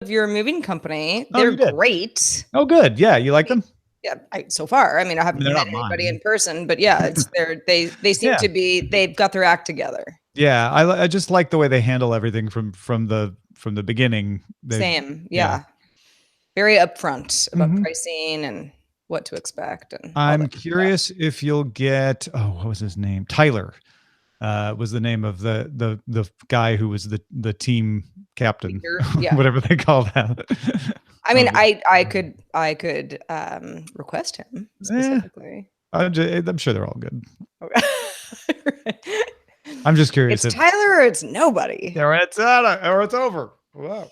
of your moving company. Oh, They're you did? great. Oh, good. Yeah, you like them? Yeah, so far. I mean, I haven't they're met not anybody mine. in person, but yeah, they seem Yeah. to be, they've got their act together. Yeah, I just like the way they handle everything from the beginning. Same. Yeah. Very upfront about pricing and what to expect. And all I'm that curious stuff. if you'll get, what was his name? Tyler was the name of the guy who was the team captain, Yeah. whatever they call that. I mean, I could request him specifically. I'm sure they're all good. Okay. I'm just curious. It's Tyler or it's nobody. Or it's over. Wow.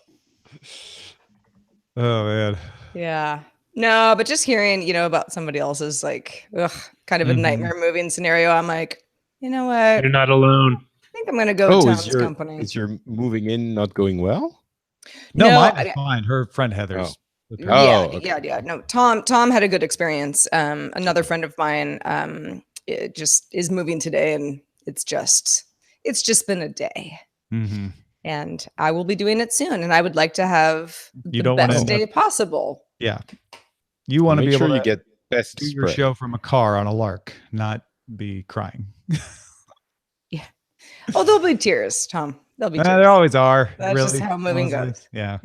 Oh man. Yeah. No, but just hearing, about somebody else's kind of a nightmare moving scenario, I'm like, you know what? You're not alone. I think I'm going to go with Tom's company. Is your moving in not going well? No, mine is fine. Her friend Heather's. Yeah. No, Tom had a good experience. Another friend of mine it just is moving today, and it's just been a day. Mm-hmm. And I will be doing it soon, and I would like to have the best day possible. Yeah, you want to be able to get best do your show from a car on a lark, not be crying. Yeah. Oh, there'll be tears, Tom. There'll be tears. There always are. That's really just how moving goes. Yeah.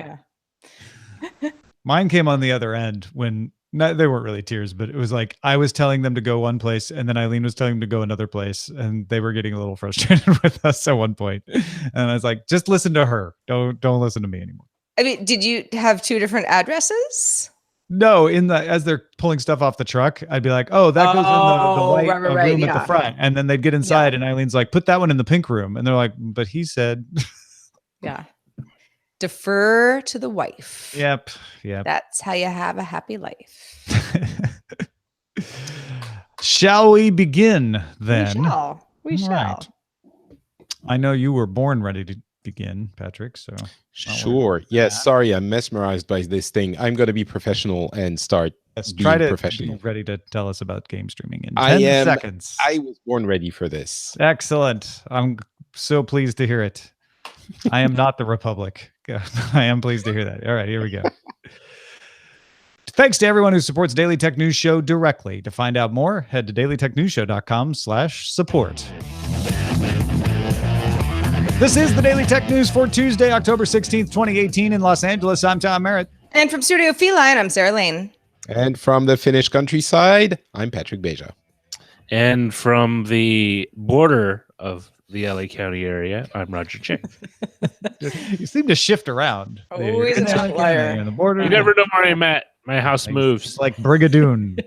Mine came on the other end when they weren't really tears, but it was like I was telling them to go one place, and then Eileen was telling them to go another place, and they were getting a little frustrated with us at one point. And I was like, just listen to her. Don't listen to me anymore. I mean, did you have two different addresses? No, as they're pulling stuff off the truck, I'd be like, "Oh, that goes in the white room at the front," and then they'd get inside, and Eileen's like, "Put that one in the pink room," and they're like, "But he said." Yeah. Defer to the wife. Yep. That's how you have a happy life. Shall we begin then? We shall. Right. I know you were born ready to begin, Patrick, so. Sure. Yes. Sorry, I'm mesmerized by this thing. I'm going to be professional and start being professional. Be ready to tell us about game streaming in 10 seconds. I was born ready for this. Excellent. I'm so pleased to hear it. I am not the Republic. I am pleased to hear that. All right, here we go. Thanks to everyone who supports Daily Tech News Show directly. To find out more, head to dailytechnewsshow.com/support. This is the Daily Tech News for Tuesday, October 16th, 2018 in Los Angeles. I'm Tom Merritt. And from Studio Feline, I'm Sarah Lane. And from the Finnish countryside, I'm Patrick Beja. And from the border of the LA County area, I'm Roger Chang. You seem to shift around. Always an outlier. On the border. You never know where I'm at. My house moves. It's like Brigadoon.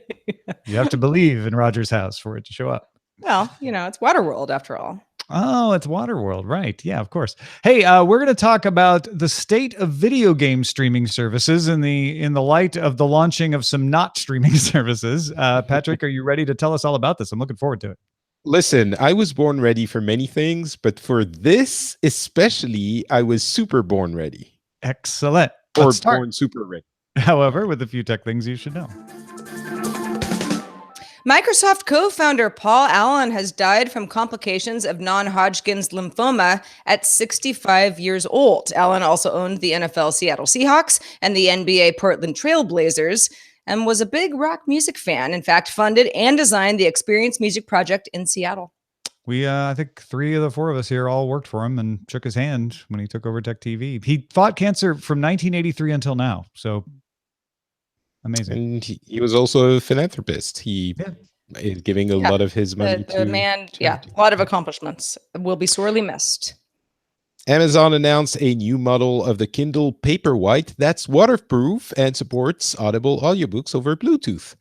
You have to believe in Roger's house for it to show up. Well, it's Waterworld after all. Oh, it's Waterworld, right? Yeah, of course. Hey, we're going to talk about the state of video game streaming services in the light of the launching of some not streaming services. Patrick, are you ready to tell us all about this? I'm looking forward to it. Listen, I was born ready for many things, but for this especially, I was super born ready. Excellent. Or born super ready. However, with a few tech things you should know. Microsoft co-founder Paul Allen has died from complications of non-Hodgkin's lymphoma at 65 years old. Allen also owned the NFL Seattle Seahawks and the NBA Portland Trail Blazers and was a big rock music fan. In fact, funded and designed the Experience Music Project in Seattle. We, I think 3 of the 4 of us here all worked for him and shook his hand when he took over Tech TV. He fought cancer from 1983 until now. So amazing. And he was also a philanthropist. He is giving a lot of his money to the man. A lot of accomplishments. Will be sorely missed. Amazon announced a new model of the Kindle Paperwhite that's waterproof and supports Audible audiobooks over Bluetooth.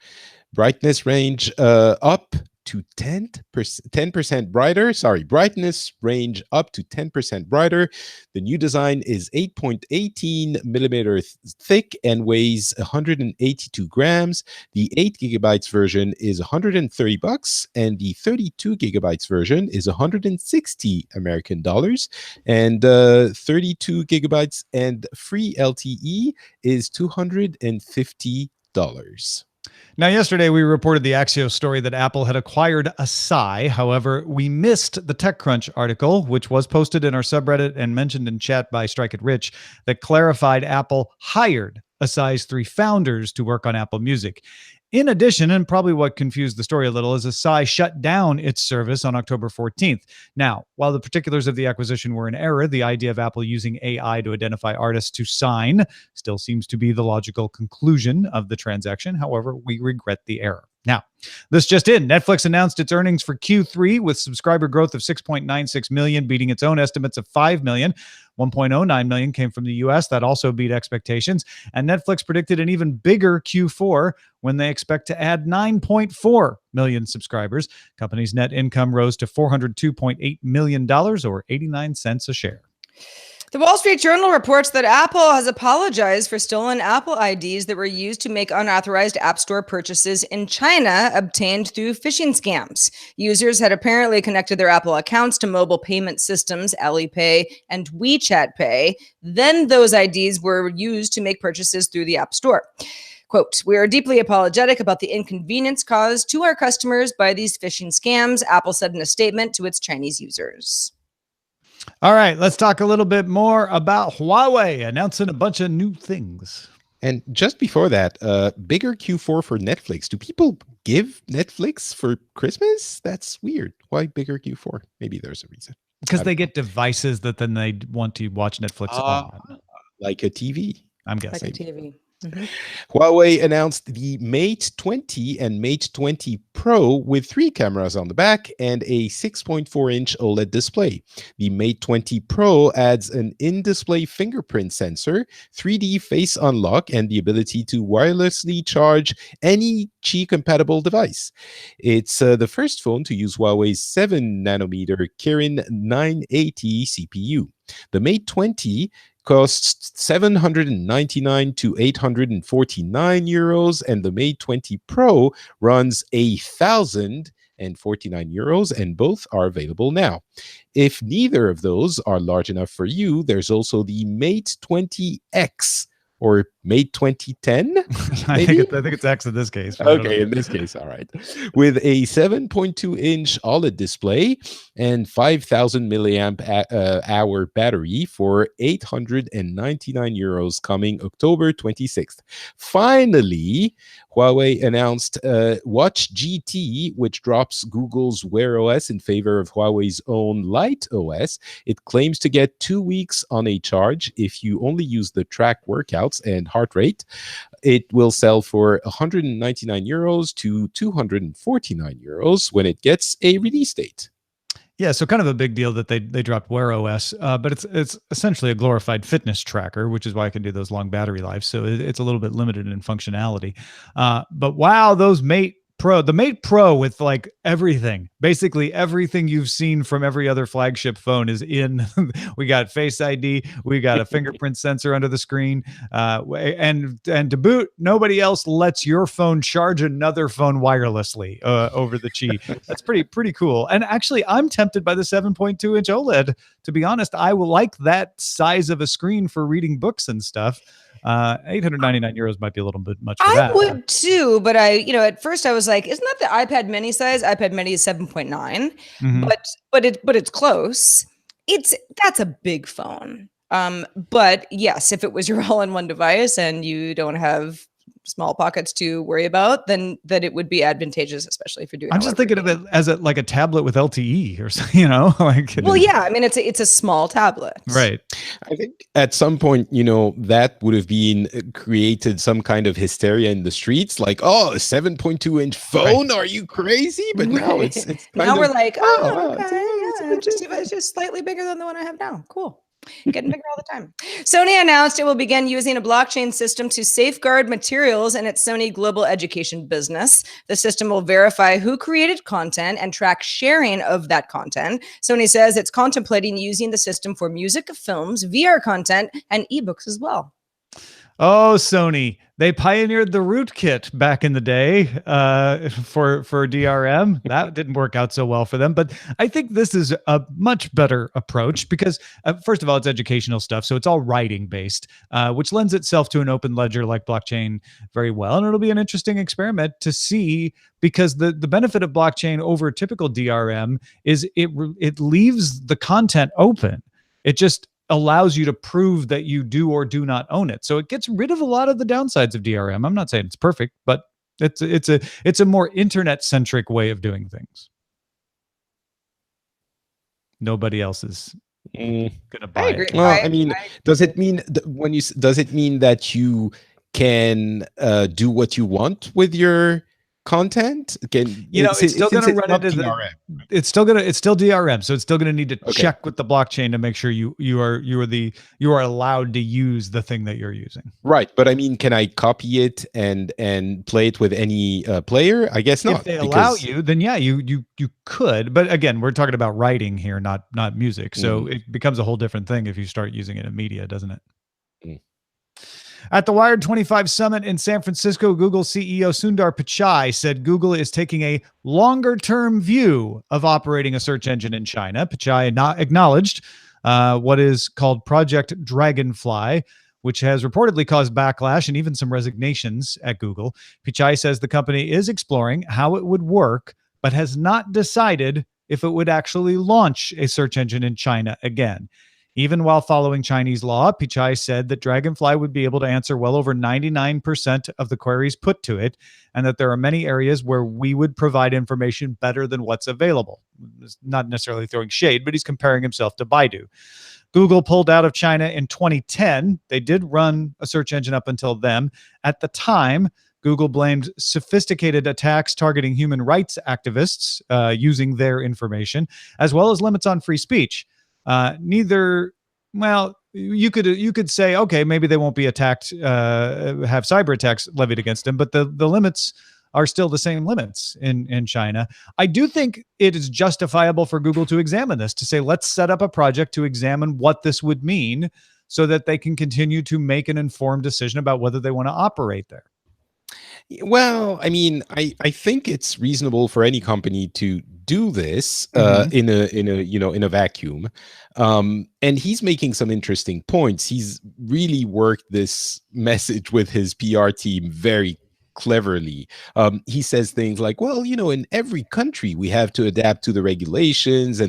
Brightness range up to 10% brighter. Brightness range up to 10% brighter. The new design is 8.18 millimeter thick and weighs 182 grams. The 8 gigabytes version is $130, and the 32 gigabytes version is 160 American dollars. And 32 gigabytes and free LTE is $250. Now, yesterday we reported the Axios story that Apple had acquired Asai. However, we missed the TechCrunch article, which was posted in our subreddit and mentioned in chat by Strike It Rich, that clarified Apple hired Asai's 3 founders to work on Apple Music. In addition, and probably what confused the story a little, is Asai shut down its service on October 14th. Now, while the particulars of the acquisition were in error, the idea of Apple using AI to identify artists to sign still seems to be the logical conclusion of the transaction. However, we regret the error. Now, this just in. Netflix announced its earnings for Q3 with subscriber growth of 6.96 million, beating its own estimates of 5 million. 1.09 million came from the US. That also beat expectations. And Netflix predicted an even bigger Q4 when they expect to add 9.4 million subscribers. Company's net income rose to $402.8 million, or 89 cents a share. The Wall Street Journal reports that Apple has apologized for stolen Apple IDs that were used to make unauthorized App Store purchases in China obtained through phishing scams. Users had apparently connected their Apple accounts to mobile payment systems, Alipay and WeChat Pay. Then those IDs were used to make purchases through the App Store. Quote, "We are deeply apologetic about the inconvenience caused to our customers by these phishing scams," Apple said in a statement to its Chinese users. All right, let's talk a little bit more about Huawei announcing a bunch of new things. And just before that, bigger Q4 for Netflix. Do people give Netflix for Christmas? That's weird. Why bigger Q4? Maybe there's a reason. Because they get devices that then they want to watch Netflix on. Like a TV. I'm guessing. Like a TV. Mm-hmm. Huawei announced the Mate 20 and Mate 20 Pro with 3 cameras on the back and a 6.4-inch OLED display. The Mate 20 Pro adds an in-display fingerprint sensor, 3D face unlock, and the ability to wirelessly charge any Qi-compatible device. It's the first phone to use Huawei's 7-nanometer Kirin 980 CPU. The Mate 20 costs 799 to 849 euros, and the Mate 20 Pro runs 1,049 euros, and both are available now. If neither of those are large enough for you, there's also the Mate 20X or Mate 2010. I think it's X in this case. Okay, in this case, all right. With a 7.2-inch OLED display and 5,000 milliamp hour battery for 899 euros coming October 26th. Finally, Huawei announced Watch GT, which drops Google's Wear OS in favor of Huawei's own Light OS. It claims to get 2 weeks on a charge if you only use the track workouts and heart rate. It will sell for 199 euros to 249 euros when it gets a release date. Yeah, so kind of a big deal that they dropped Wear OS, but it's essentially a glorified fitness tracker, which is why I can do those long battery lives. So it's a little bit limited in functionality. But wow, those Mate Pro, the Mate Pro with like everything, basically everything you've seen from every other flagship phone is in. We got Face ID, we got a fingerprint sensor under the screen, and to boot, nobody else lets your phone charge another phone wirelessly over the Qi. That's pretty cool. And actually, I'm tempted by the 7.2-inch OLED. To be honest, I will like that size of a screen for reading books and stuff. 899 euros might be a little bit much for that. I would too, but at first I was like, isn't that the iPad mini size? iPad mini is 7.9, Mhm. but it's close. That's a big phone. But yes, if it was your all-in-one device and you don't have small pockets to worry about, then that it would be advantageous, especially if you're doing. I'm just thinking of it as like a tablet with LTE or something, like. Well, yeah, I mean it's a small tablet, Right. I think at some point, that would have been created some kind of hysteria in the streets, like, oh, a 7.2-inch phone? Right. Are you crazy? But now it's now we're like, oh, okay, it's just slightly bigger than the one I have now. Cool. Getting bigger all the time. Sony announced it will begin using a blockchain system to safeguard materials in its Sony Global Education business. The system will verify who created content and track sharing of that content. Sony says it's contemplating using the system for music, films, VR content, and ebooks as well. Oh, Sony. They pioneered the rootkit back in the day for DRM. That didn't work out so well for them. But I think this is a much better approach because, first of all, it's educational stuff. So it's all writing based, which lends itself to an open ledger like blockchain very well. And it'll be an interesting experiment to see, because the benefit of blockchain over typical DRM is it leaves the content open. It just allows you to prove that you do or do not own it. So it gets rid of a lot of the downsides of DRM. I'm not saying it's perfect, but it's a more internet centric way of doing things. Nobody else is gonna buy agree. it. Well, I mean, does it mean does it mean that you can do what you want with your content? It's still going to run into DRM. it's still DRM, so it's still going to need to check with the blockchain to make sure you are allowed to use the thing that you're using. Right, but I mean, can I copy it and play it with any player? I guess not. If they allow you, then yeah, you could. But again, we're talking about writing here, not music. So it becomes a whole different thing if you start using it in media, doesn't it? At the Wired 25 Summit in San Francisco, Google CEO Sundar Pichai said Google is taking a longer-term view of operating a search engine in China. Pichai acknowledged what is called Project Dragonfly, which has reportedly caused backlash and even some resignations at Google. Pichai says the company is exploring how it would work, but has not decided if it would actually launch a search engine in China again. Even while following Chinese law, Pichai said that Dragonfly would be able to answer well over 99% of the queries put to it, and that there are many areas where we would provide information better than what's available. He's not necessarily throwing shade, but he's comparing himself to Baidu. Google pulled out of China in 2010. They did run a search engine up until then. At the time, Google blamed sophisticated attacks targeting human rights activists using their information, as well as limits on free speech. Well, you could say, okay, maybe they won't be attacked, have cyber attacks levied against them, but the limits are still the same limits in China. I do think it is justifiable for Google to examine this, to say, let's set up a project to examine what this would mean so that they can continue to make an informed decision about whether they want to operate there. Well, I mean, I think it's reasonable for any company to do this in a vacuum. And he's making some interesting points. He's really worked this message with his PR team very cleverly. He says things like, well, in every country we have to adapt to the regulations,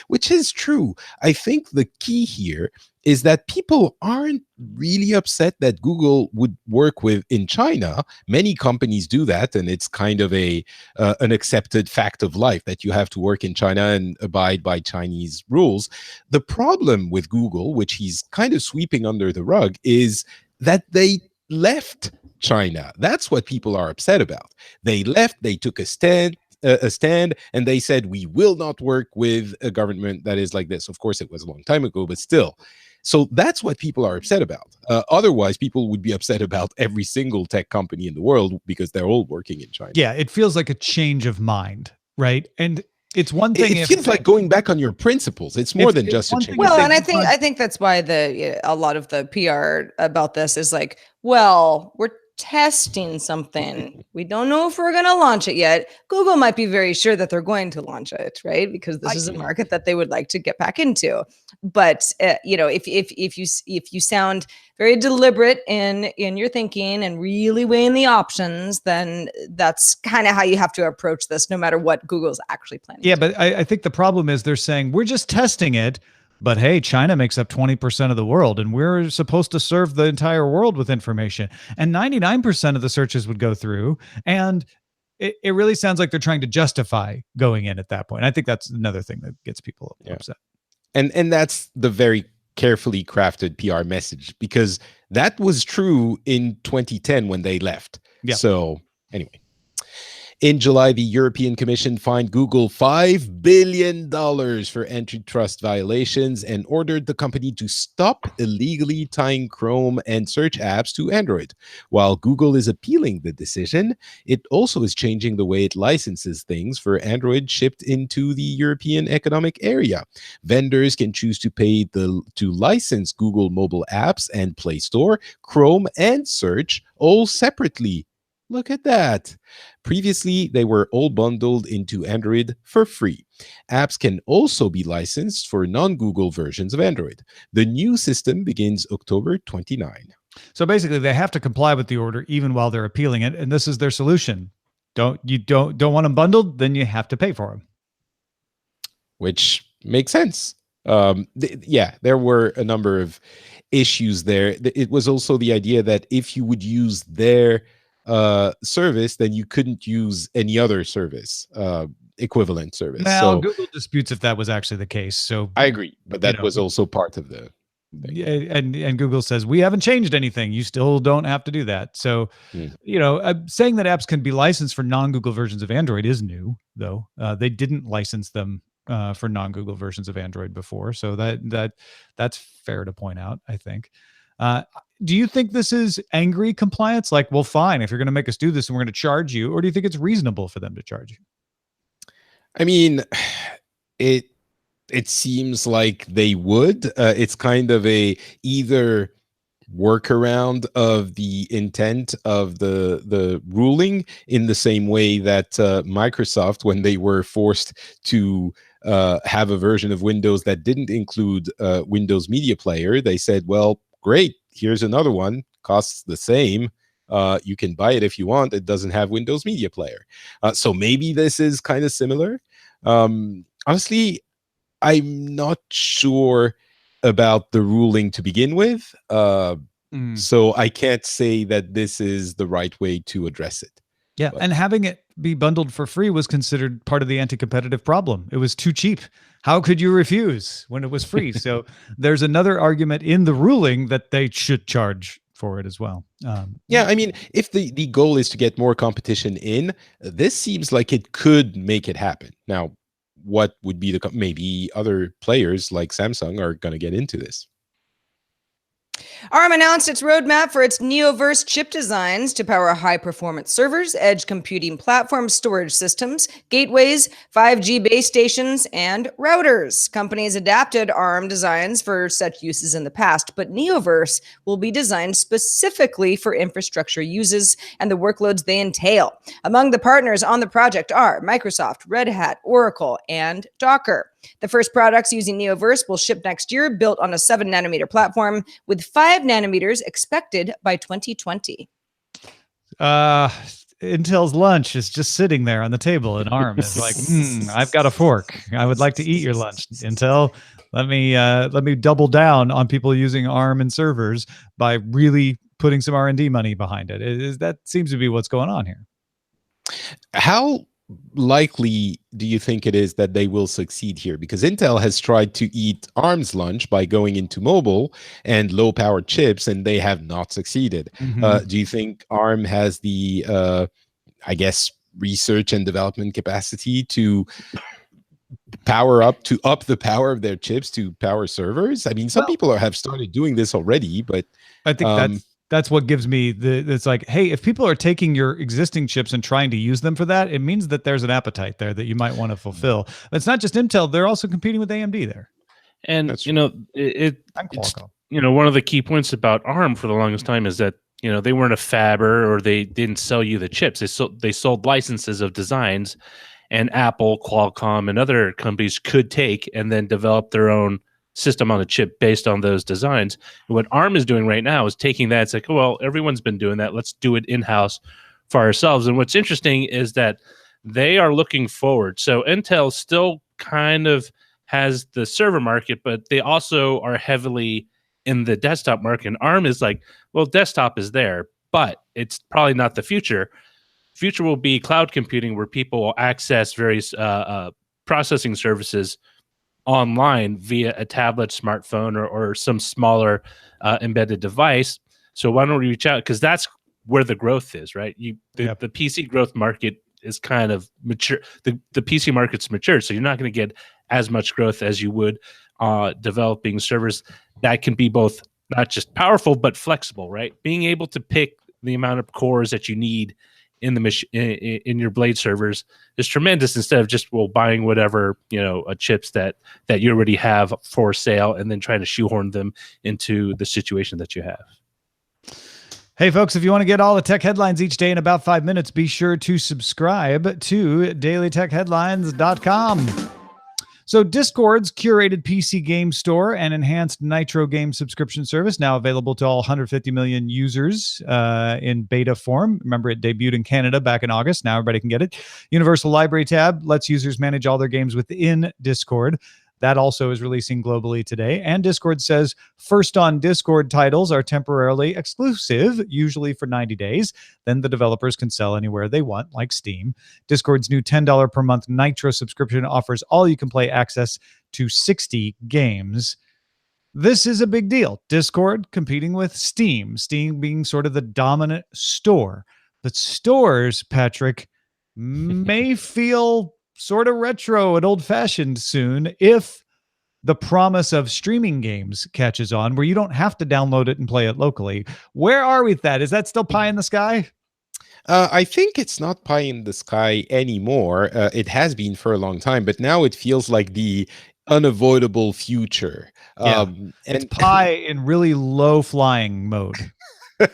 which is true. I think the key here is that people aren't really upset that Google would work with in China. Many companies do that, and it's kind of an accepted fact of life that you have to work in China and abide by Chinese rules. The problem with Google, which he's kind of sweeping under the rug, is that they left China. That's what people are upset about. They left, they took a stand, and they said, we will not work with a government that is like this. Of course, it was a long time ago, but still. So that's what people are upset about. Otherwise, people would be upset about every single tech company in the world because they're all working in China. Yeah, it feels like a change of mind, right? And it's one thing. It feels like going back on your principles. It's more than just a change. Well, and I think that's why a lot of the PR about this is like, well, we're testing something. We don't know if we're going to launch it yet. Google might be very sure that they're going to launch it, right? Because this is a market that they would like to get back into. But if you sound very deliberate in your thinking and really weighing the options, then that's kind of how you have to approach this, no matter what Google's actually planning. Yeah, but I think the problem is they're saying we're just testing it. But hey, China makes up 20% of the world, and we're supposed to serve the entire world with information. And 99% of the searches would go through. And it really sounds like they're trying to justify going in at that point. I think that's another thing that gets people upset. And that's the very carefully crafted PR message, because that was true in 2010 when they left. Yeah. So anyway. In July, the European Commission fined Google $5 billion for antitrust violations and ordered the company to stop illegally tying Chrome and search apps to Android. While Google is appealing the decision, it also is changing the way it licenses things for Android shipped into the European Economic Area. Vendors can choose to pay to license Google mobile apps and Play Store, Chrome, and Search all separately. Look at that. Previously, they were all bundled into Android for free. Apps can also be licensed for non-Google versions of Android. The new system begins October 29. So basically, they have to comply with the order even while they're appealing it, and this is their solution. Don't want them bundled? Then you have to pay for them. Which makes sense. There were a number of issues there. It was also the idea that if you would use their service, then you couldn't use any other service, equivalent service. Now, So Google disputes if that was actually the case. So I agree, but that was also part of the thing. yeah, and Google says we haven't changed anything. You still don't have to do that. So, saying that apps can be licensed for non-Google versions of Android is new, though. They didn't license them for non-Google versions of Android before, so that's fair to point out, I think. Do you think this is angry compliance? Like, well, fine, if you're going to make us do this and we're going to charge you, or do you think it's reasonable for them to charge you? I mean, it seems like they would. It's kind of a either workaround of the intent of the ruling, in the same way that Microsoft, when they were forced to have a version of Windows that didn't include Windows Media Player, they said, well, great, here's another one, costs the same. You can buy it if you want. It doesn't have Windows Media Player. So maybe this is kind of similar. Honestly, I'm not sure about the ruling to begin with. So I can't say that this is the right way to address it. Yeah, and having it be bundled for free was considered part of the anti-competitive problem. It was too cheap. How could you refuse when it was free? So there's another argument in the ruling that they should charge for it as well. Yeah, I mean, if the goal is to get more competition in, this seems like it could make it happen. Now, what would be maybe other players like Samsung are going to get into this? ARM announced its roadmap for its Neoverse chip designs to power high-performance servers, edge computing platforms, storage systems, gateways, 5G base stations, and routers. Companies adapted ARM designs for such uses in the past, but Neoverse will be designed specifically for infrastructure uses and the workloads they entail. Among the partners on the project are Microsoft, Red Hat, Oracle, and Docker. The first products using Neoverse will ship next year, built on a 7-nanometer platform, with 5 nanometers expected by 2020. Intel's lunch is just sitting there on the table, and ARM is like, I've got a fork. I would like to eat your lunch, Intel. Let me double down on people using ARM and servers by really putting some R&D money behind it. That seems to be what's going on here. How likely do you think it is that they will succeed here? Because Intel has tried to eat ARM's lunch by going into mobile and low-powered chips, and they have not succeeded. Do you think ARM has the, research and development capacity to up the power of their chips to power servers? I mean, some people have started doing this already, but I think that's what gives me it's like, hey, if people are taking your existing chips and trying to use them for that, it means that there's an appetite there that you might want to fulfill. It's not just Intel; they're also competing with AMD there. And it's one of the key points about ARM for the longest time is that they weren't a fabber, or they didn't sell you the chips. They sold licenses of designs, and Apple, Qualcomm, and other companies could take and then develop their own system on a chip based on those designs. And what ARM is doing right now is taking that. It's like, well, everyone's been doing that. Let's do it in-house for ourselves. And what's interesting is that they are looking forward. So Intel still kind of has the server market, but they also are heavily in the desktop market. And ARM is like, well, desktop is there, but it's probably not the future. Future will be cloud computing, where people will access various processing services online via a tablet, smartphone, or some smaller embedded device. So why don't we reach out? Because that's where the growth is, right? The PC growth market is kind of mature. The PC market's mature, so you're not going to get as much growth as you would developing servers that can be both not just powerful but flexible, right? Being able to pick the amount of cores that you need in the in your Blade servers is tremendous, instead of just buying whatever chips that you already have for sale and then trying to shoehorn them into the situation that you have. Hey, folks, if you want to get all the tech headlines each day in about 5 minutes, be sure to subscribe to dailytechheadlines.com. So Discord's curated PC game store and enhanced Nitro game subscription service, now available to all 150 million users in beta form. Remember, it debuted in Canada back in August. Now everybody can get it. Universal Library tab lets users manage all their games within Discord. That also is releasing globally today. And Discord says first on Discord titles are temporarily exclusive, usually for 90 days. Then the developers can sell anywhere they want, like Steam. Discord's new $10 per month Nitro subscription offers all-you-can-play access to 60 games. This is a big deal. Discord competing with Steam, Steam being sort of the dominant store. But stores, Patrick, may feel sort of retro and old-fashioned soon if the promise of streaming games catches on, where you don't have to download it and play it locally. Where are we with that? Is that still pie in the sky? I think it's not pie in the sky anymore. It has been for a long time, but now it feels like the unavoidable future. And it's pie in really low-flying mode.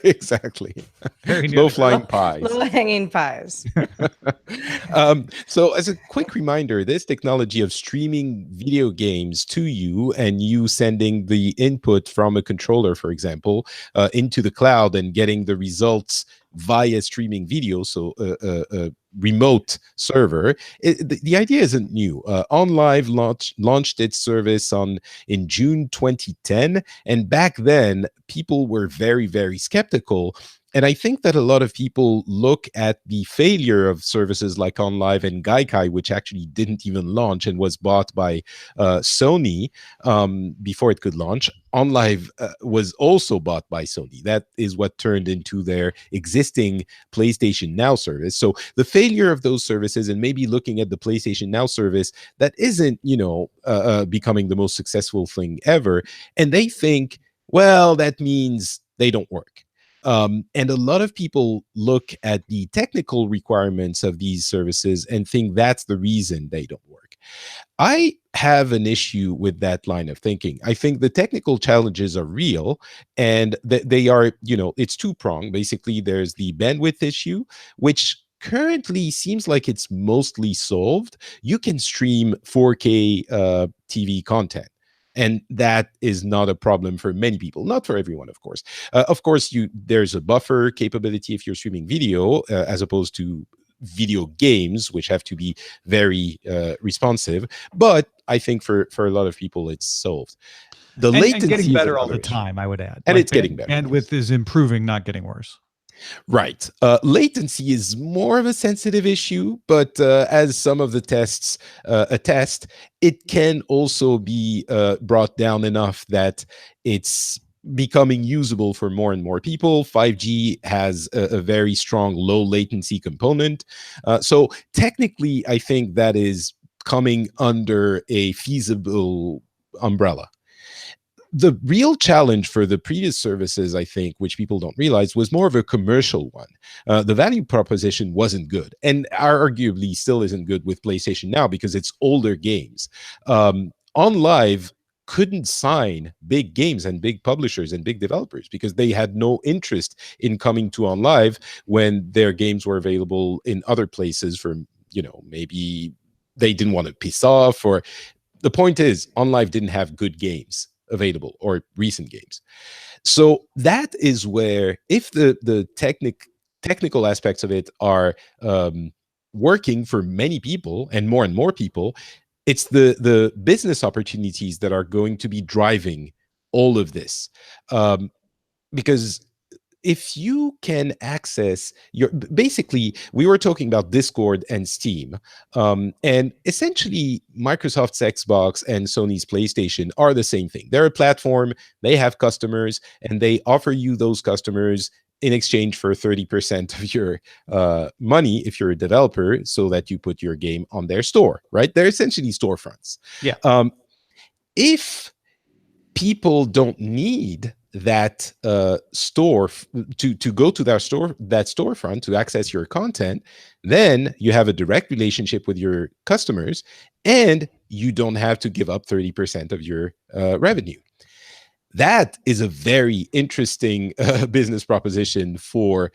Exactly. Very low-flying pies. Low-hanging pies. So as a quick reminder, this technology of streaming video games to you and you sending the input from a controller, for example, into the cloud and getting the results via streaming video, so a remote server. The idea isn't new. OnLive launched its service in June 2010, and back then people were very, very skeptical. And I think that a lot of people look at the failure of services like OnLive and Gaikai, which actually didn't even launch and was bought by Sony before it could launch. OnLive was also bought by Sony. That is what turned into their existing PlayStation Now service. So the failure of those services, and maybe looking at the PlayStation Now service that isn't, becoming the most successful thing ever, and they think, well, that means they don't work. And a lot of people look at the technical requirements of these services and think that's the reason they don't work. I have an issue with that line of thinking. I think the technical challenges are real, and they are, it's two-pronged. Basically, there's the bandwidth issue, which currently seems like it's mostly solved. You can stream 4K TV content. And that is not a problem for many people, not for everyone, of course. There's a buffer capability if you're streaming video, as opposed to video games, which have to be very responsive. But I think for a lot of people, it's solved. The latency and getting better is all the time, I would add. And it's getting better. Bandwidth is improving, not getting worse. Right. Latency is more of a sensitive issue, but as some of the tests attest, it can also be brought down enough that it's becoming usable for more and more people. 5G has a very strong low latency component. So technically, I think that is coming under a feasible umbrella. The real challenge for the previous services, I think, which people don't realize, was more of a commercial one. The value proposition wasn't good, and arguably still isn't good with PlayStation Now because it's older games. OnLive couldn't sign big games and big publishers and big developers because they had no interest in coming to OnLive when their games were available in other places for, maybe they didn't want to piss off, or the point is OnLive didn't have good games available or recent games. So that is where, if the technical aspects of it are working for many people and more people, it's the business opportunities that are going to be driving all of this. Because if you can access basically, we were talking about Discord and Steam, and essentially Microsoft's Xbox and Sony's PlayStation are the same thing. They're a platform, they have customers, and they offer you those customers in exchange for 30% of your money if you're a developer, so that you put your game on their store, right? They're essentially storefronts. Yeah. If people don't need that store to go to that storefront to access your content, then you have a direct relationship with your customers, and you don't have to give up 30% of your revenue. That is a very interesting business proposition for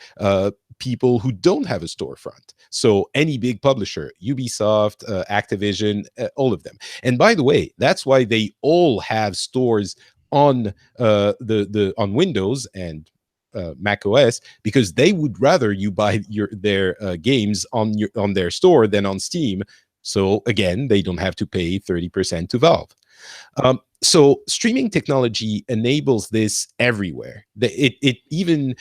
people who don't have a storefront. So any big publisher, Ubisoft, Activision, all of them. And by the way, that's why they all have stores on on Windows and Mac OS, because they would rather you buy their games on their store than on Steam. So again, they don't have to pay 30% to Valve. So streaming technology enables this everywhere. It even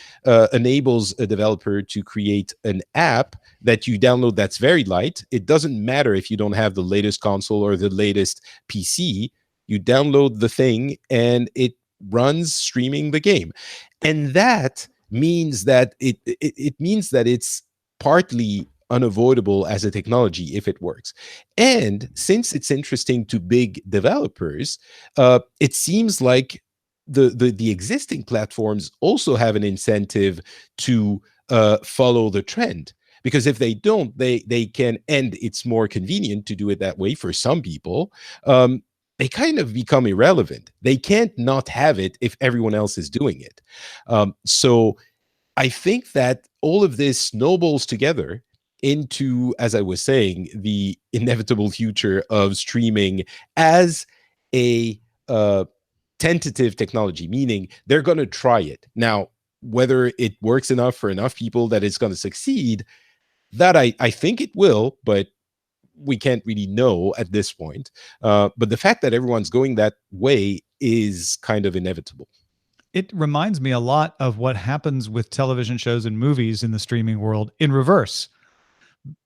enables a developer to create an app that you download that's very light. It doesn't matter if you don't have the latest console or the latest PC. You download the thing and it runs streaming the game. And that means that it means that it's partly unavoidable as a technology if it works. And since it's interesting to big developers, it seems like the existing platforms also have an incentive to follow the trend. Because if they don't, they can, and it's more convenient to do it that way for some people, they kind of become irrelevant. They can't not have it if everyone else is doing it. So I think that all of this snowballs together into, as I was saying, the inevitable future of streaming as a tentative technology, meaning they're going to try it. Now, whether it works enough for enough people that it's going to succeed, that I think it will, but we can't really know at this point. But the fact that everyone's going that way is kind of inevitable. It reminds me a lot of what happens with television shows and movies in the streaming world in reverse.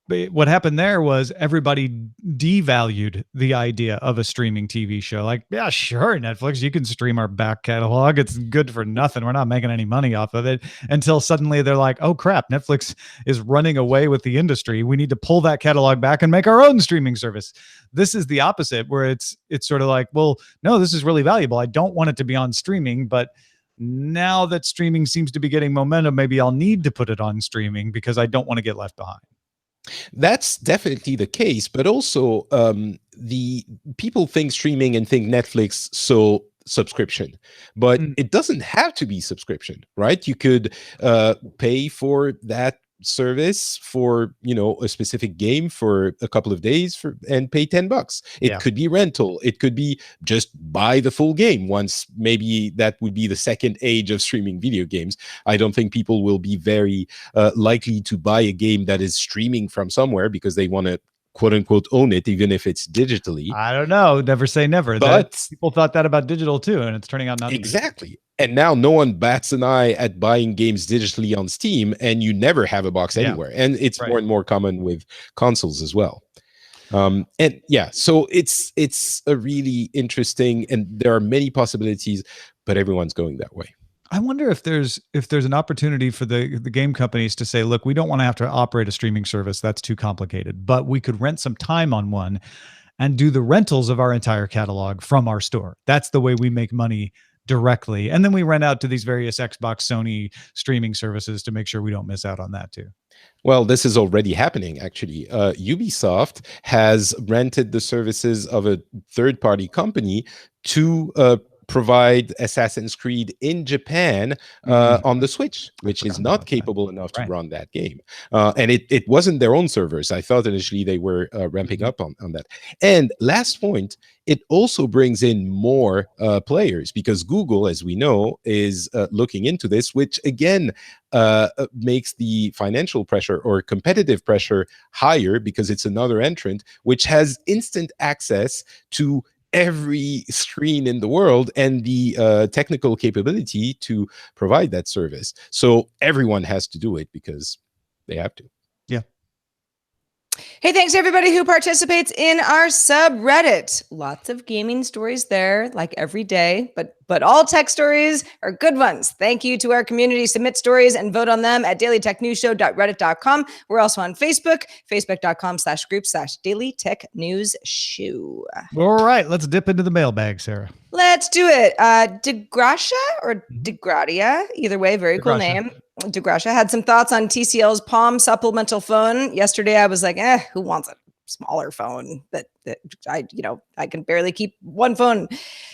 What happened there was everybody devalued the idea of a streaming TV show. Like, yeah, sure, Netflix, you can stream our back catalog. It's good for nothing. We're not making any money off of it. Until suddenly they're like, oh crap, Netflix is running away with the industry. We need to pull that catalog back and make our own streaming service. This is the opposite, where it's sort of like, well, no, this is really valuable. I don't want it to be on streaming, but now that streaming seems to be getting momentum, maybe I'll need to put it on streaming because I don't want to get left behind. That's definitely the case, but also the people think streaming and think Netflix, so subscription, but it doesn't have to be subscription, right? You could pay for that service for, you know, a specific game for a couple of days and pay $10. It could be rental. It could be just buy the full game once. Maybe that would be the second age of streaming video games. I don't think people will be very likely to buy a game that is streaming from somewhere because they want to quote unquote own it, even if it's digitally. I don't know. Never say never. But people thought that about digital too, and it's turning out not exactly. And now no one bats an eye at buying games digitally on Steam, and you never have a box anywhere. And it's more and more common with consoles as well. And yeah, so it's a really interesting, and there are many possibilities, but everyone's going that way. I wonder if there's an opportunity for the game companies to say, look, we don't want to have to operate a streaming service. That's too complicated, but we could rent some time on one and do the rentals of our entire catalog from our store. That's the way we make money directly. And then we rent out to these various Xbox, Sony streaming services to make sure we don't miss out on that too. Well, this is already happening, actually. Ubisoft has rented the services of a third-party company to provide Assassin's Creed in Japan on the Switch, which is not capable enough to run that game. And it wasn't their own servers. I thought initially they were ramping up on that. And last point, it also brings in more players because Google, as we know, is looking into this, which again makes the financial pressure or competitive pressure higher because it's another entrant which has instant access to every screen in the world and the technical capability to provide that service. So everyone has to do it because they have to. Yeah. Hey, thanks to everybody who participates in our subreddit. Lots of gaming stories there, like every day, but all tech stories are good ones. Thank you to our community. Submit stories and vote on them at dailytechnewsshow.reddit.com. We're also on Facebook, facebook.com/group/dailytechnewsshow. All right, let's dip into the mailbag, Sarah. Let's do it. DeGracia or DeGradia, either way, very cool name. DeGracia had some thoughts on TCL's Palm supplemental phone. Yesterday, I was like, who wants a smaller phone that I can barely keep one phone.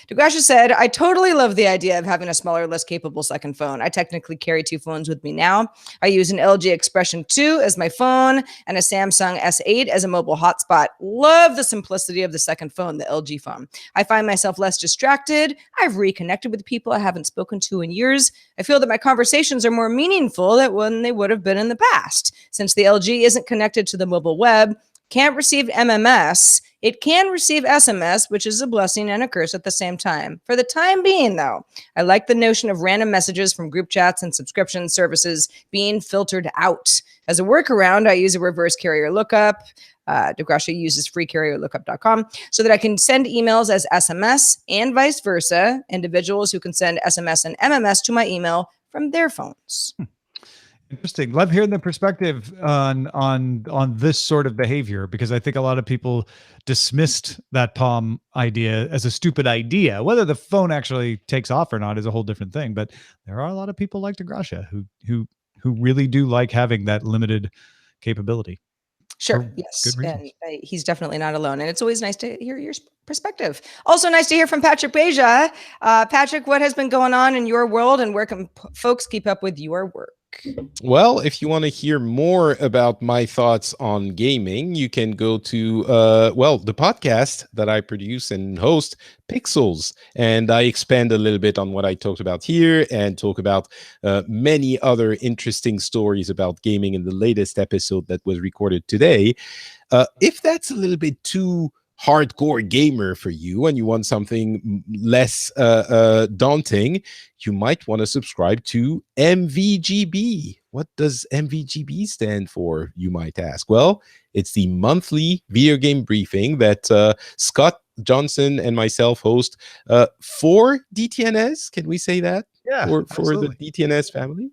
DeGracia said, I totally love the idea of having a smaller, less capable second phone. I technically carry two phones with me now. I use an LG Expression 2 as my phone and a Samsung S8 as a mobile hotspot. Love the simplicity of the second phone, the LG phone. I find myself less distracted. I've reconnected with people I haven't spoken to in years. I feel that my conversations are more meaningful than when they would have been in the past. Since the LG isn't connected to the mobile web, can't receive MMS, it can receive SMS, which is a blessing and a curse at the same time. For the time being, though, I like the notion of random messages from group chats and subscription services being filtered out. As a workaround, I use a reverse carrier lookup. DeGracia uses freecarrierlookup.com so that I can send emails as SMS and vice versa. Individuals who can send SMS and MMS to my email from their phones. Interesting. Love hearing the perspective on this sort of behavior, because I think a lot of people dismissed that Palm idea as a stupid idea. Whether the phone actually takes off or not is a whole different thing. But there are a lot of people like DeGracia who really do like having that limited capability. Sure. Yes. And he's definitely not alone. And it's always nice to hear your perspective. Also nice to hear from Patrick Beja. Patrick, what has been going on in your world and where can folks keep up with your work? Well, if you want to hear more about my thoughts on gaming, you can go to, the podcast that I produce and host, Pixels. And I expand a little bit on what I talked about here and talk about many other interesting stories about gaming in the latest episode that was recorded today. If that's a little bit too hardcore gamer for you and you want something less daunting, you might want to subscribe to MVGB. What does MVGB stand for, you might ask? Well, it's the monthly video game briefing that Scott Johnson and myself host for DTNS. Can we say that? Yeah, for the DTNS family.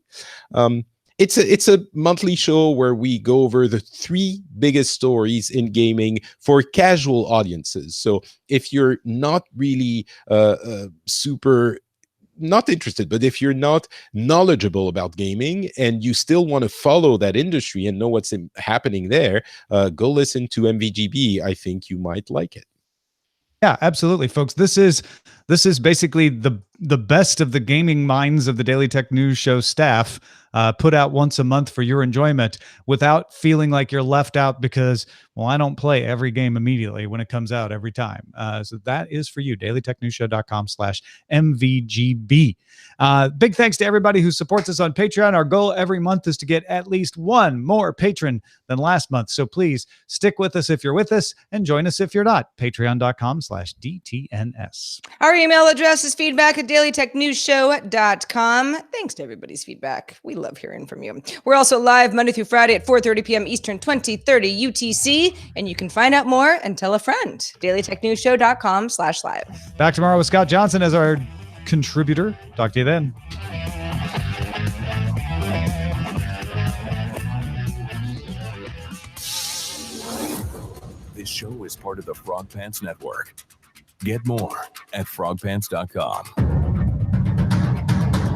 It's a monthly show where we go over the 3 biggest stories in gaming for casual audiences. So if you're not really super not interested, but if you're not knowledgeable about gaming and you still want to follow that industry and know what's happening there, go listen to MVGB. I think you might like it. Yeah, absolutely, folks. This is basically the best of the gaming minds of the Daily Tech News Show staff put out once a month for your enjoyment without feeling like you're left out because, well, I don't play every game immediately when it comes out every time. So that is for you, dailytechnewsshow.com/MVGB. Big thanks to everybody who supports us on Patreon. Our goal every month is to get at least one more patron than last month. So please stick with us if you're with us and join us if you're not. Patreon.com/DTNS. Our email address is feedback@dailytechnewsshow.com. Thanks to everybody's feedback. We love hearing from you. We're also live Monday through Friday at 4:30 p.m. Eastern, 2030 UTC. And you can find out more and tell a friend. dailytechnewsshow.com/live. Back tomorrow with Scott Johnson as our contributor. Talk to you then. This show is part of the Frog Pants Network. Get more at frogpants.com.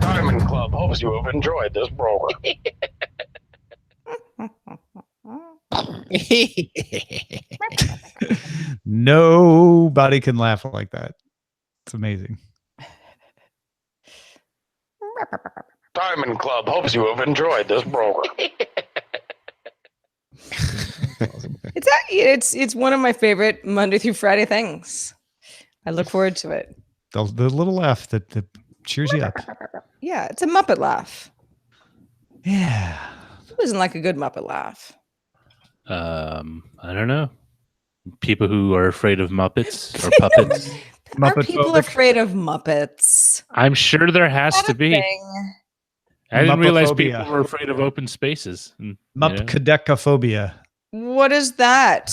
Diamond Club hopes you have enjoyed this program. Nobody can laugh like that. It's amazing. Diamond Club hopes you have enjoyed this program. It's one of my favorite Monday through Friday things. I look forward to it. The little laugh that cheers you up. Yeah, it's a Muppet laugh. Yeah. Who doesn't like a good Muppet laugh? I don't know. People who are afraid of Muppets or puppets. Are people afraid of Muppets? I'm sure there has to be. Thing? I didn't realize Muppophobia. people were afraid of open spaces. Mupcadecaphobia. What is that?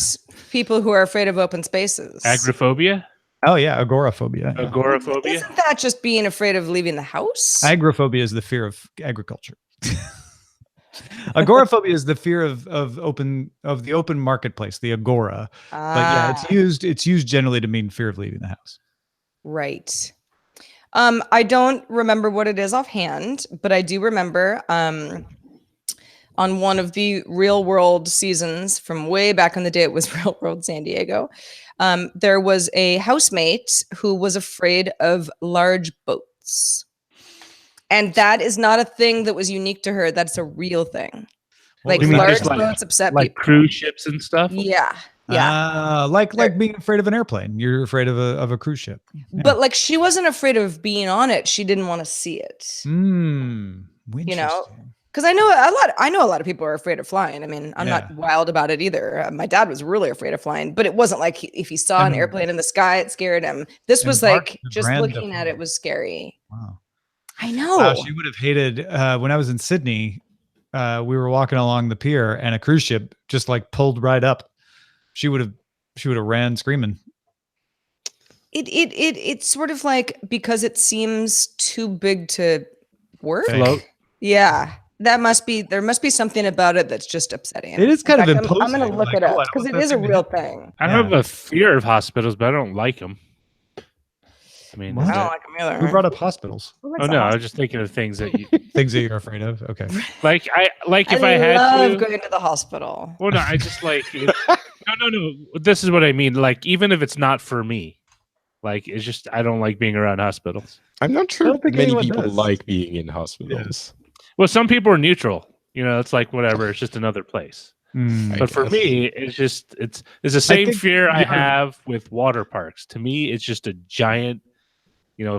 People who are afraid of open spaces. Agoraphobia? Oh yeah, agoraphobia. Yeah. Agoraphobia? Isn't that just being afraid of leaving the house? Agoraphobia is the fear of agriculture. Agoraphobia is the fear of the open marketplace, the agora. But yeah, it's used generally to mean fear of leaving the house. Right. I don't remember what it is offhand, but I do remember on one of the Real World seasons from way back in the day, it was Real World San Diego. There was a housemate who was afraid of large boats. And that is not a thing that was unique to her. That's a real thing. Like you mean large just like- boats upset Like people. cruise ships and stuff? Yeah. Yeah. Like being afraid of an airplane. You're afraid of a cruise ship. Yeah. But like she wasn't afraid of being on it. She didn't want to see it. Interesting. Because I know a lot of people are afraid of flying. I mean, I'm not wild about it either. My dad was really afraid of flying, but it wasn't like if he saw an airplane in the sky, it scared him. This was like just looking at it was scary. Wow. I know. Wow, she would have hated when I was in Sydney. We were walking along the pier and a cruise ship just like pulled right up. She would have ran screaming. It's sort of like because it seems too big to work. Float. Yeah. There must be something about it that's just upsetting. It is kind of I'm imposing. going to look it up because it is a real thing. I don't have a fear of hospitals, but I don't like them. I mean, What? I don't like them either. Who brought up hospitals? oh no, I was just thinking of things that you Things that you're afraid of. Okay. like. If I I had love to. going to the hospital. Well, no, I just like. No. This is what I mean. Like, even if it's not for me, like it's just I don't like being around hospitals. I'm not I sure don't think many anyone people does. like being in hospitals. Well, some people are neutral. It's like whatever. It's just another place. Mm. I But for guess. me, it's the same think fear I you're- have with water parks. To me, it's just a giant,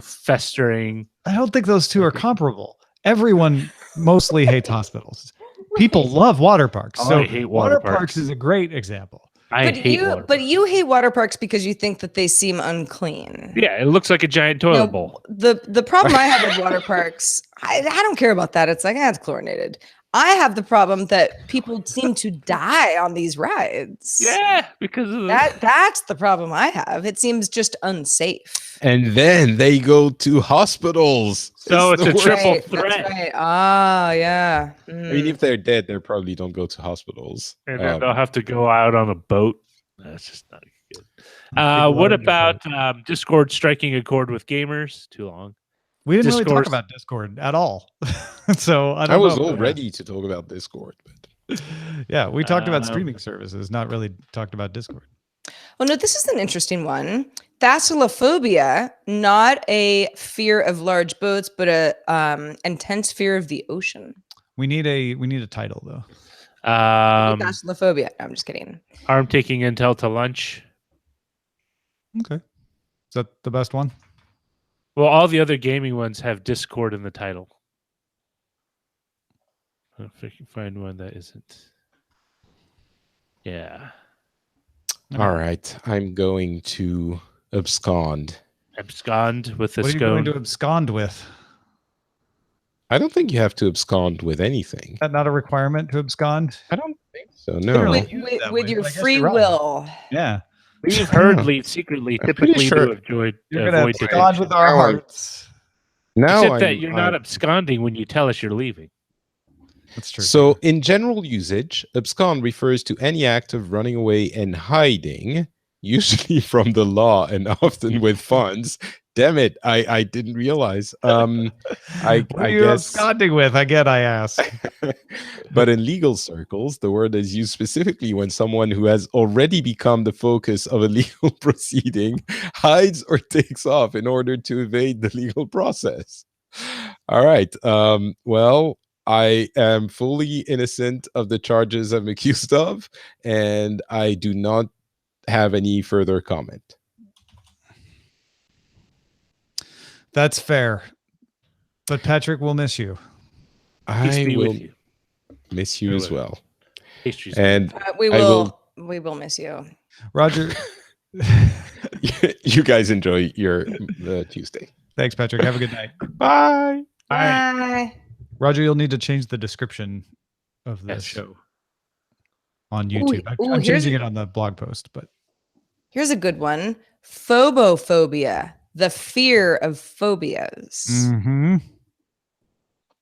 festering. I don't think those two are comparable. Everyone mostly hates hospitals. People love water parks. Oh, So I hate water parks. parks is a great example. I hate water parks. you hate water parks because you think that they seem unclean. Yeah, it looks like a giant No, toilet bowl. the problem I have with water parks, I don't care about that. It's like it's chlorinated. I have the problem that people seem to die on these rides. Yeah, because of That's the problem I have. It seems just unsafe. And then they go to hospitals. So it's the a worst. triple Right, that's threat. right. Ah, yeah. I mean, if they're dead, they probably don't go to hospitals. And then they'll have to go out on a boat. That's just not good. What about Discord striking a chord with gamers? Too long. We didn't really Discord- talk about Discord at all. So I don't I was know. all ready to talk about Discord, but Yeah, we talked about Um, streaming services, not really talked about Discord. Oh no, this is an interesting one. Thalassophobia, not a fear of large boats, but a intense fear of the ocean. We need a title though. Thalassophobia. No, I'm just kidding. Arm taking Intel to lunch. Okay. Is that the best one? Well, all the other gaming ones have Discord in the title. I don't know if I can find one that isn't. Yeah. all right. I'm going to abscond. Abscond with the What are you going scone. to abscond with? I don't think you have to abscond with anything. Is that not a requirement to abscond? I don't think so. No. Literally. With, use with, that with way, your but I guess free you're right. will. Yeah. We've heard secretly, I'm pretty typically sure to avoid You're gonna avoid abscond detection. with our Now I'm- hearts. Now Except that I'm- you're not absconding when you tell us you're leaving. That's true. So, in general usage, abscond refers to any act of running away and hiding, usually from the law and often with funds. Damn it, I didn't realize. I what are you guess, absconding with? Again, I ask. but in legal circles, the word is used specifically when someone who has already become the focus of a legal proceeding hides or takes off in order to evade the legal process. All right. Well, I am fully innocent of the charges I'm accused of, and I do not have any further comment. That's fair. But Patrick will miss you. Peace I be will with you. miss you as well. Pastries. And We I will miss you. Roger. you guys enjoy your Tuesday. Thanks, Patrick. Have a good night. Bye. Bye. Roger, you'll need to change the description of Yes. this show. on YouTube. I'm changing it on the blog post, but here's a good one. Phobophobia, the fear of phobias. Mm-hmm.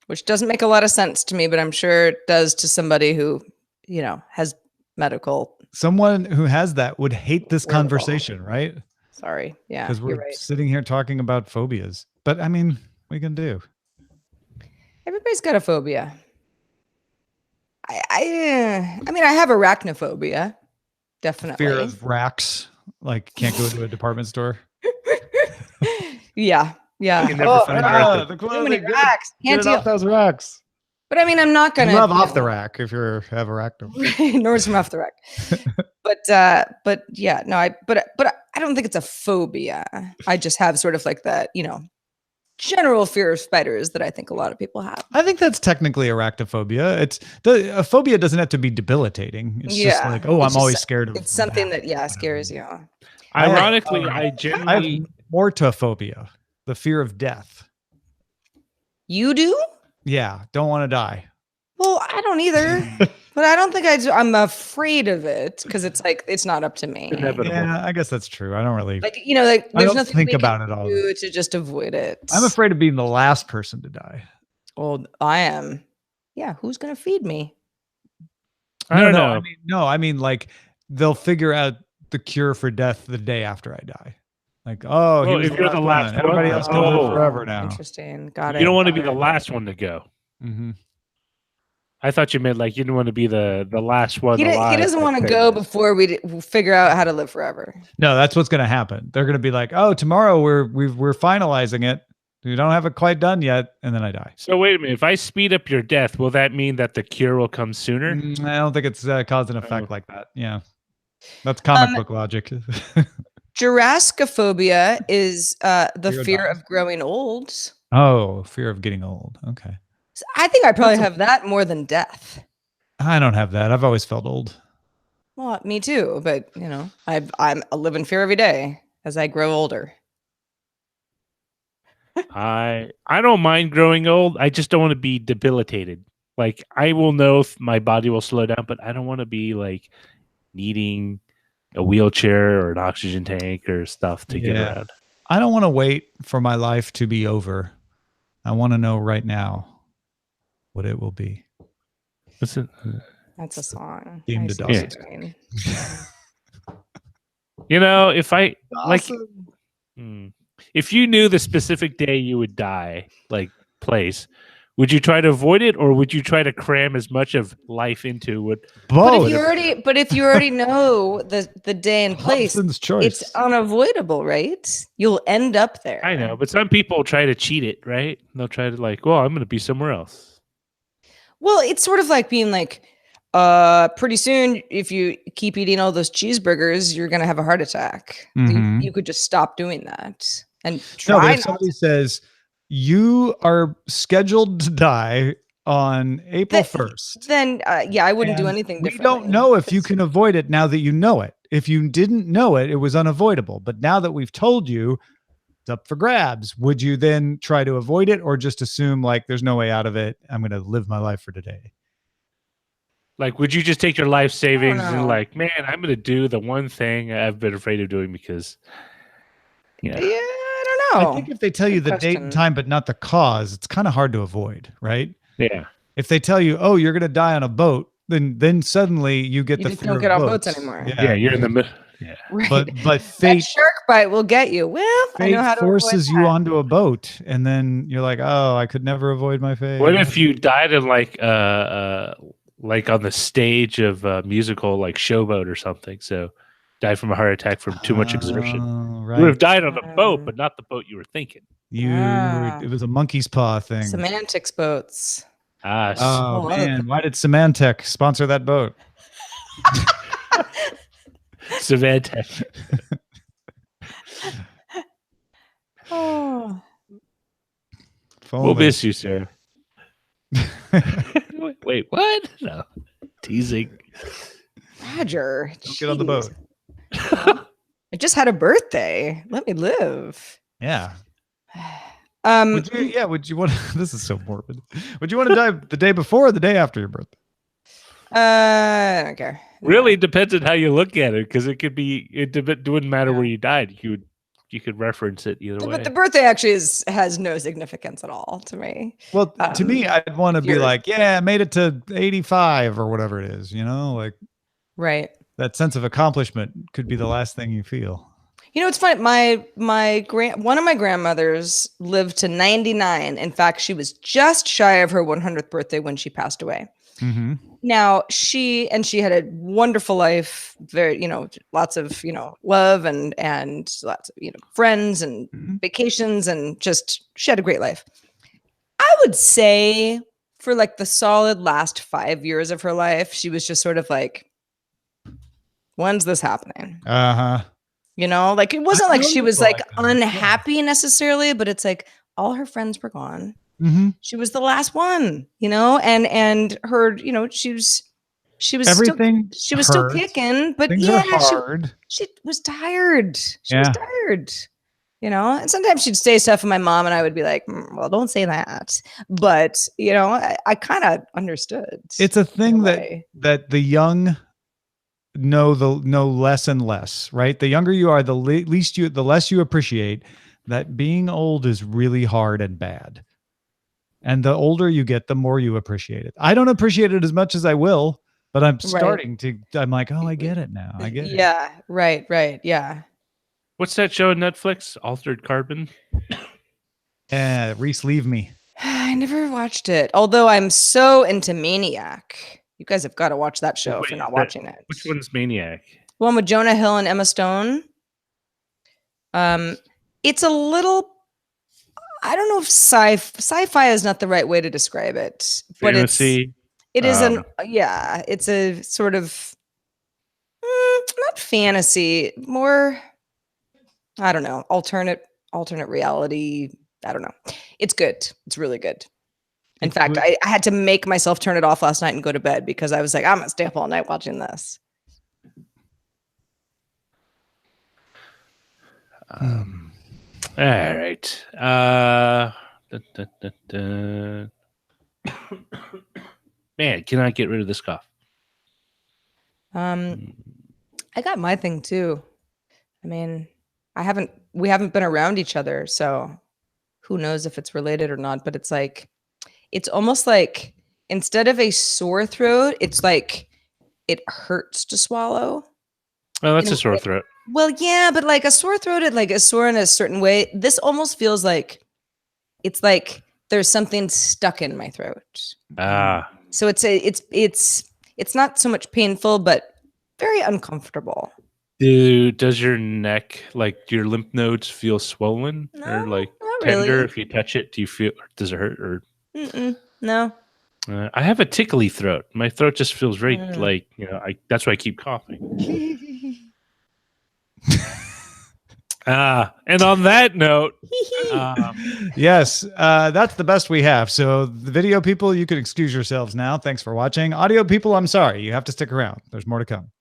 Which doesn't make a lot of sense to me, but I'm sure it does to somebody who, has medical. Someone who has that would hate this conversation, right? Sorry. Yeah. Because we're you're right. sitting here talking about phobias. But I mean, we can do. Everybody's got a phobia. I mean, I have arachnophobia. Definitely. Fear of racks. Like can't go to a department store. Yeah. Yeah. You can never find her at the Too many racks. Can't Get off deal. those racks. But I mean, I'm not gonna You love off the rack if you have arachnophobia. Nor is from off the rack. But yeah, no, I don't think it's a phobia. I just have sort of like that, general fear of spiders that I think a lot of people have. I think that's technically arachnophobia. A phobia doesn't have to be debilitating. It's just like, oh, I'm always scared of. It's something that scares you. Ironically, I I generally have mortophobia, the fear of death. You do? Yeah, don't want to die. Well, I don't either. But I don't think I'm afraid of it because it's like it's not up to me. inevitable. Yeah, I guess that's true. I don't really. Like I there's don't nothing think we about can it all. do to just avoid it. I'm afraid of being the last person to die. Well, I am. Yeah, who's gonna feed me? I don't know. I mean, like they'll figure out the cure for death the day after I die. Like, oh, Well, if you're the last one, everybody else can live forever now. Interesting. Got it. You don't want to be the last one to go. Mm-hmm. I thought you meant like you didn't want to be the last one alive. He doesn't want to go before we figure out how to live forever. No, that's what's going to happen. They're going to be like, oh, tomorrow we're finalizing it. We don't have it quite done yet, and then I die. So wait a minute. If I speed up your death, will that mean that the cure will come sooner? I don't think it's cause and effect like that. Yeah, that's comic book logic. Jurassicophobia is the fear of growing old. Oh, fear of getting old. Okay. So I think I probably have that more than death. I don't have that. I've always felt old. Well, me too. But I'm live in fear every day as I grow older. I don't mind growing old. I just don't want to be debilitated. Like I will know if my body will slow down, but I don't want to be like needing a wheelchair or an oxygen tank or stuff to get around. I don't want to wait for my life to be over. I want to know right now what it will be. What's it? That's a song. Game to I see what dust. you're doing. If I if you knew the specific day you would die, like place, would you try to avoid it, or would you try to cram as much of life into it? Both. But if you already know the day and place, Hobson's choice. it's unavoidable, right? You'll end up there. I know, but some people try to cheat it, right? They'll try to like, well, I'm going to be somewhere else. Well, it's sort of like being like, pretty soon, if you keep eating all those cheeseburgers, you're going to have a heart attack. Mhm. You could just stop doing that and No, but try if somebody says you are scheduled to die on April 1st, then I wouldn't do and anything we differently. don't know if you can avoid it now that you know it. If you didn't know it, it was unavoidable. But now that we've told you, it's up for grabs. Would you then try to avoid it or just assume like there's no way out of it? I'm going to live my life for today. Like, would you just take your life savings know. and like, man, I'm going to do the one thing I've been afraid of doing because, Yeah, I don't know. I think if they tell you the date and time, but not the cause, it's kind of hard to avoid, right? yeah. If they tell you, oh, you're going to die on a boat, then suddenly you get You the just fear don't of get on boats. boats anymore. Yeah, you're in the middle. Yeah. Right. But that fate shark bite will get you. Well, I know how to forces avoid you that. onto a boat, and then you're like, oh, I could never avoid my fate. What if you died in like on the stage of a musical like Showboat or something? So died from a heart attack from too much exertion. Oh, You would have right. died on a boat, but not the boat you were thinking. It was a monkey's paw thing. Semantics boats. Ah, Oh Oh, man, why did Symantec sponsor that boat? Symantec. Oh. If We'll only. miss you, Sarah. Wait, what? No. Teasing. Roger. Don't get on the boat. I just had a birthday. Let me live. Yeah. Um, Would you want this is so morbid. Would you want to die the day before or the day after your birthday? I don't care. Really depends on how you look at it, because it could be it wouldn't matter where you died. You could reference it either way. But the birthday actually has no significance at all to me. Well, to me, I'd want to be you're- like, yeah, I made it to 85 or whatever it is, like Right. that sense of accomplishment could be the last thing you feel. It's funny. One of my grandmothers lived to 99. In fact, she was just shy of her 100th birthday when she passed away. Mm-hmm. Now she had a wonderful life, very, lots of, love and lots of, friends and vacations, and just, she had a great life. I would say for like the solid last 5 years of her life, she was just sort of like, when's this happening? Uh-huh. Like it wasn't like she was like that. unhappy necessarily, but it's like all her friends were gone. Mm-hmm. She was the last one, and her, she was Everything still kicking, but Things are hard. she was tired. She Yeah. was tired, and sometimes she'd say stuff and my mom and I would be like, well, don't say that. But, I kind of understood. It's a thing in a way. that the young know less and less, right? The younger you are, the less you appreciate that being old is really hard and bad. And the older you get, the more you appreciate it. I don't appreciate it as much as I will, but I'm starting to. I'm like, oh, I get it now. I get it. Yeah, right, yeah. What's that show on Netflix? Altered Carbon? Reese, leave me. I never watched it, although I'm so into Maniac. You guys have got to watch that show if you're not watching it. Which one's Maniac? One with Jonah Hill and Emma Stone. It's a little, I don't know if sci-fi is not the right way to describe it, but Fantasy? it's a sort of not fantasy, more, I don't know, alternate reality. I don't know. It's good. It's really good. In fact, I had to make myself turn it off last night and go to bed because I was like, I'm gonna stay up all night watching this. All right. Man, cannot get rid of this cough. I got my thing too. I mean, we haven't been around each other, so who knows if it's related or not, but it's like, it's almost like instead of a sore throat, it's like it hurts to swallow. Oh, that's a sore throat. Well, yeah, but like a sore throat, it like is sore in a certain way. This almost feels like it's like there's something stuck in my throat. So it's not so much painful, but very uncomfortable. Does your neck, like your lymph nodes, feel swollen or like not tender? really. If you touch it, does it hurt? Or no. I have a tickly throat. My throat just feels very like, that's why I keep coughing. And on that note, yes, that's the best we have. So the video people, you can excuse yourselves now. Thanks for watching. Audio people, I'm sorry. You have to stick around. There's more to come.